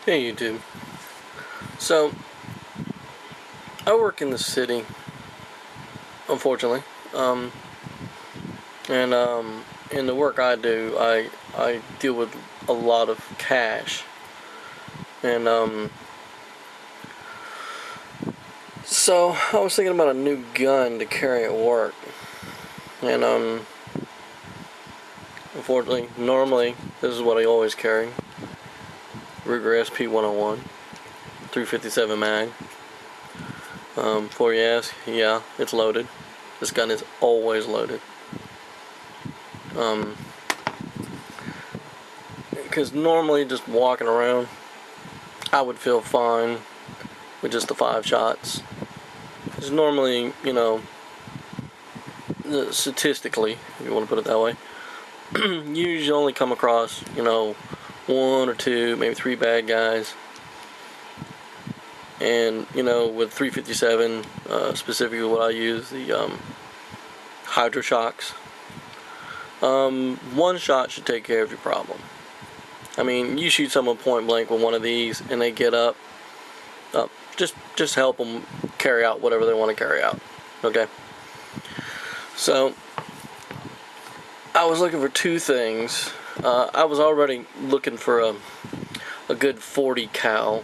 Hey YouTube. So, I work in the city, unfortunately. And in the work I do, I deal with a lot of cash. And so I was thinking about a new gun to carry at work. And unfortunately, normally this is what I always carry. Ruger p1 357 mag. Before you ask, yeah, it's loaded. This gun is always loaded. Because normally just walking around, I would feel fine with just the 5 shots. Because normally, statistically, if you want to put it that way, you usually only come across, 1 or 2, maybe 3 bad guys. And, with 357, specifically what I use, the hydro shocks, 1 shot should take care of your problem. I mean, you shoot someone point blank with one of these and they get up, just help them carry out whatever they want to carry out. Okay? So, I was looking for 2 things. I was already looking for a good 40 cal.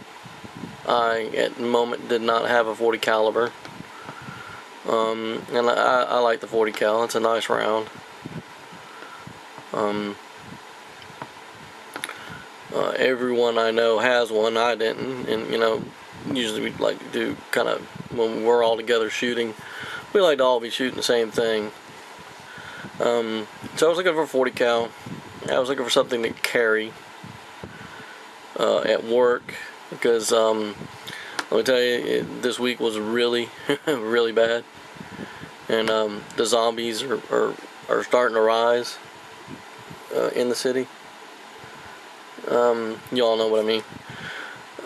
I, at the moment, did not have a 40 caliber. And I like the 40 cal. It's a nice round. Everyone I know has one. I didn't. And, usually we like to do kind of, when we're all together shooting, we like to all be shooting the same thing. So I was looking for a 40 cal. I was looking for something to carry at work. Because, let me tell you, this week was really, really bad. And the zombies are starting to rise in the city. You all know what I mean.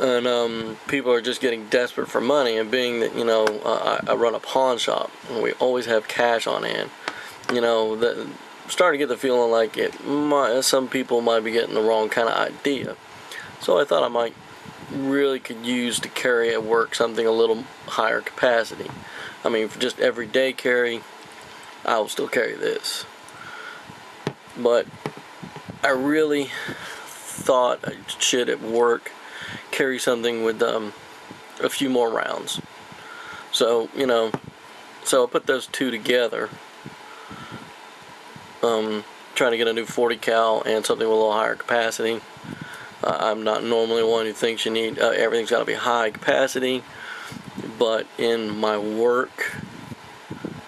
And people are just getting desperate for money. And being that, I run a pawn shop, and we always have cash on hand. Starting to get the feeling like some people might be getting the wrong kind of idea. So I thought I might really could use to carry at work something a little higher capacity. I mean, for just everyday carry, I will still carry this. But I really thought I should at work carry something with a few more rounds. So, so I put those 2 together. Trying to get a new 40 cal and something with a little higher capacity. I'm not normally one who thinks you need everything's got to be high capacity, but in my work,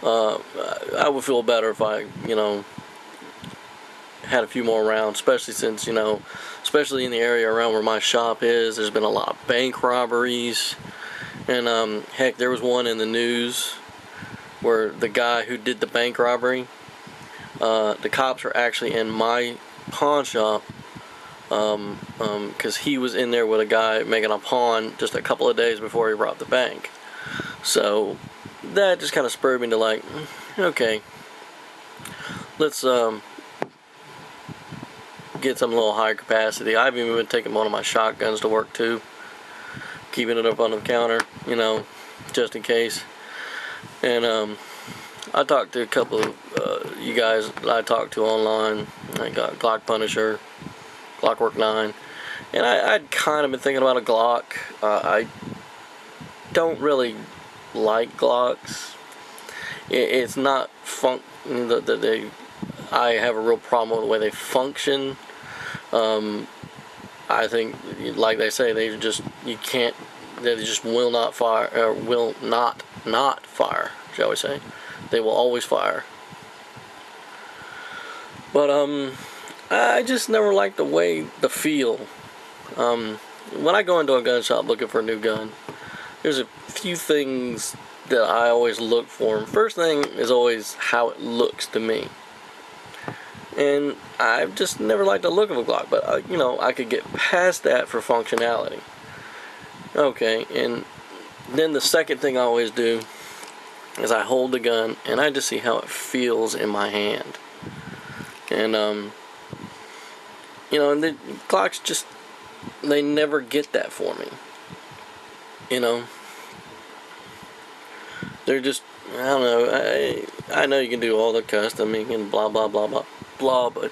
I would feel better if I, had a few more rounds, especially since, especially in the area around where my shop is, there's been a lot of bank robberies, and heck, there was one in the news where the guy who did the bank robbery, the cops are actually in my pawn shop, because he was in there with a guy making a pawn just a couple of days before he robbed the bank. So that just kind of spurred me to like, okay, let's get some little higher capacity. I've even been taking one of my shotguns to work too, keeping it up on the counter, just in case. And I talked to a couple of you guys I talked to online. I got Glock Punisher, Clockwork 9, and I'd kind of been thinking about a Glock. I don't really like Glocks. It's not I have a real problem with the way they function. I think, like they say, they just will not fire, or will not fire, shall we say. They will always fire. But I just never liked the feel. When I go into a gun shop looking for a new gun, there's a few things that I always look for. First thing is always how it looks to me. And I've just never liked the look of a Glock, but I could get past that for functionality. Okay, and then the second thing I always do is I hold the gun and I just see how it feels in my hand. And and the Glocks just they never get that for me. You know, they're just, I don't know. I know you can do all the customing and blah blah blah blah blah, but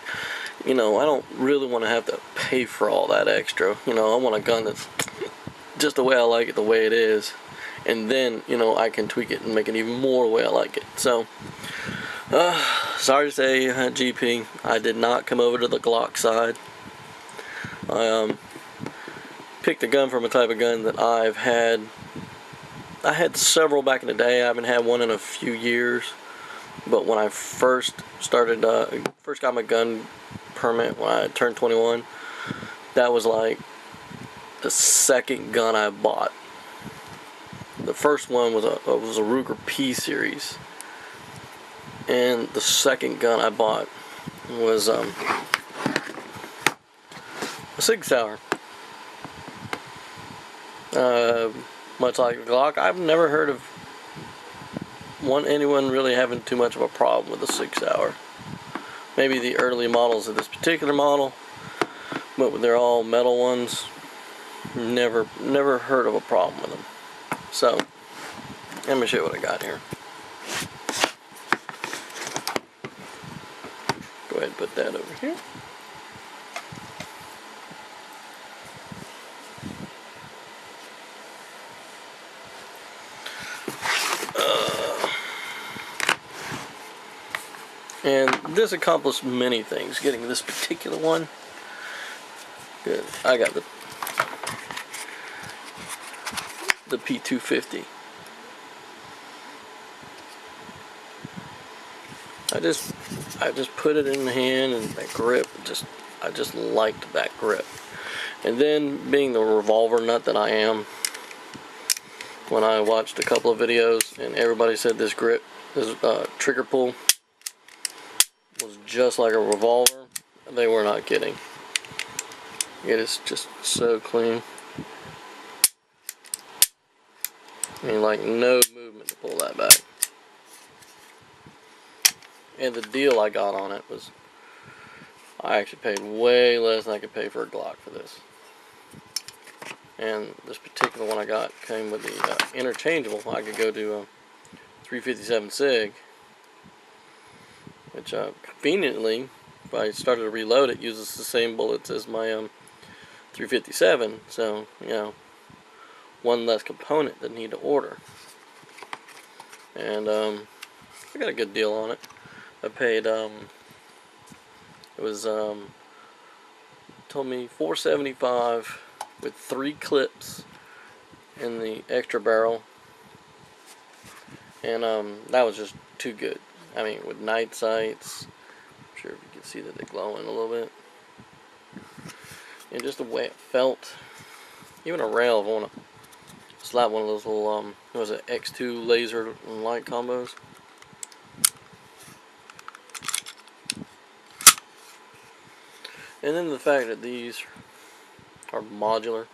you know, I don't really want to have to pay for all that extra. You know, I want a gun that's just the way I like it, the way it is, and then, you know, I can tweak it and make it even more the way I like it. So, sorry to say, GP, I did not come over to the Glock side. I picked a gun from a type of gun that I've had. I had several back in the day. I haven't had one in a few years. But when I first started, first got my gun permit when I turned 21, that was like the second gun I bought. The first one was a Ruger P series, and the second gun I bought was a Sig Sauer. Much like the Glock, I've never heard of anyone really having too much of a problem with the Sig Sauer. Maybe the early models of this particular model, but they're all metal ones. Never heard of a problem with them. So, let me show you what I got here. Go ahead and put that over here. And this accomplished many things. Getting this particular one. Good. I got the p250. I just put it in the hand, and that grip, I just liked that grip. And then, being the revolver nut that I am, when I watched a couple of videos and everybody said this grip, this trigger pull was just like a revolver, they were not kidding. It is just so clean. I mean, like, no movement to pull that back. And the deal I got on it was, I actually paid way less than I could pay for a Glock for this. And this particular one I got came with the interchangeable. I could go to a 357 SIG, which conveniently, if I started to reload it, uses the same bullets as my 357. So, you know, one less component that I need to order. And I got a good deal on it. I paid, it was, told me $475 with 3 clips in the extra barrel. And that was just too good. I mean, with night sights, I'm sure if you can see that they're glowing a little bit. And just the way it felt. Even a rail, if I want to slap one of those little, what was it, X2 laser and light combos. And then the fact that these are modular.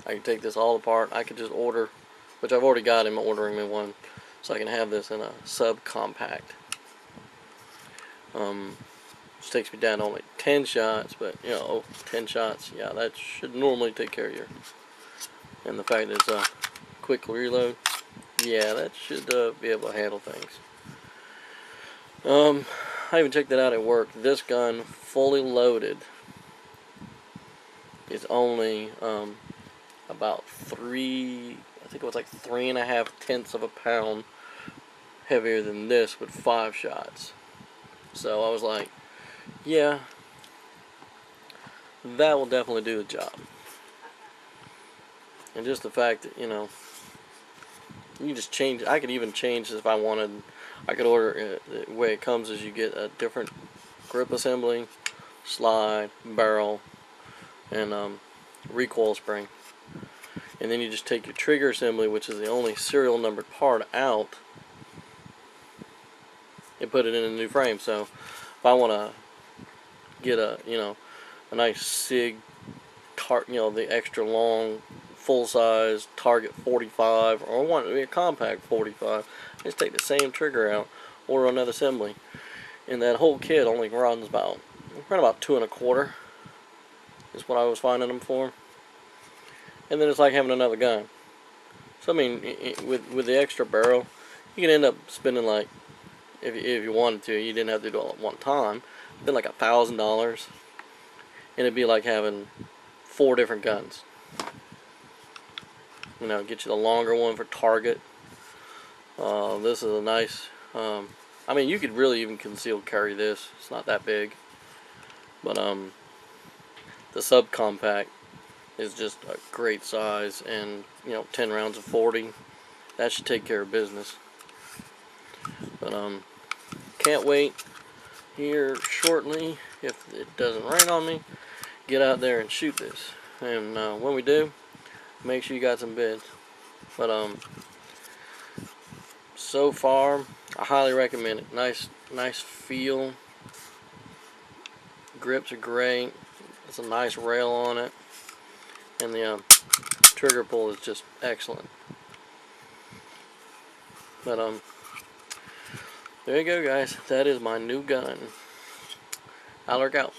I can take this all apart. I could just order, which I've already got him ordering me one, so I can have this in a subcompact. Which takes me down to only 10 shots, but you know, 10 shots, yeah, that should normally take care of you. And the fact that it's a quick reload, yeah, that should be able to handle things. I even checked that out at work. This gun, fully loaded, is only about I think it was like 3.5 of a pound heavier than this with 5 shots. So I was like, yeah, that will definitely do the job. And just the fact that, you know, you just change, I could even change this if I wanted. I could order it, the way it comes is you get a different grip assembly, slide, barrel, and recoil spring. And then you just take your trigger assembly, which is the only serial numbered part, out and put it in a new frame. So if I want to get a, you know, a nice SIG, you know, the extra long, full size target 45, or I want it to be a compact 45, just take the same trigger out, order another assembly, and that whole kit only runs about 2 1/4 is what I was finding them for. and then it's like having another gun. So I mean, with the extra barrel, you can end up spending like, if you wanted to, you didn't have to do it all at one time, spend like $1,000, and it'd be like having 4 different guns. You know, get you the longer one for target. This is a nice. I mean, you could really even conceal carry this. It's not that big, but the subcompact is just a great size, and 10 rounds of 40. That should take care of business. But can't wait here shortly, if it doesn't rain on me, get out there and shoot this. And when we do, make sure you got some bids. But so far, I highly recommend it. Nice feel. Grips are great. It's a nice rail on it, and the trigger pull is just excellent. But there you go, guys. That is my new gun. I'll look out.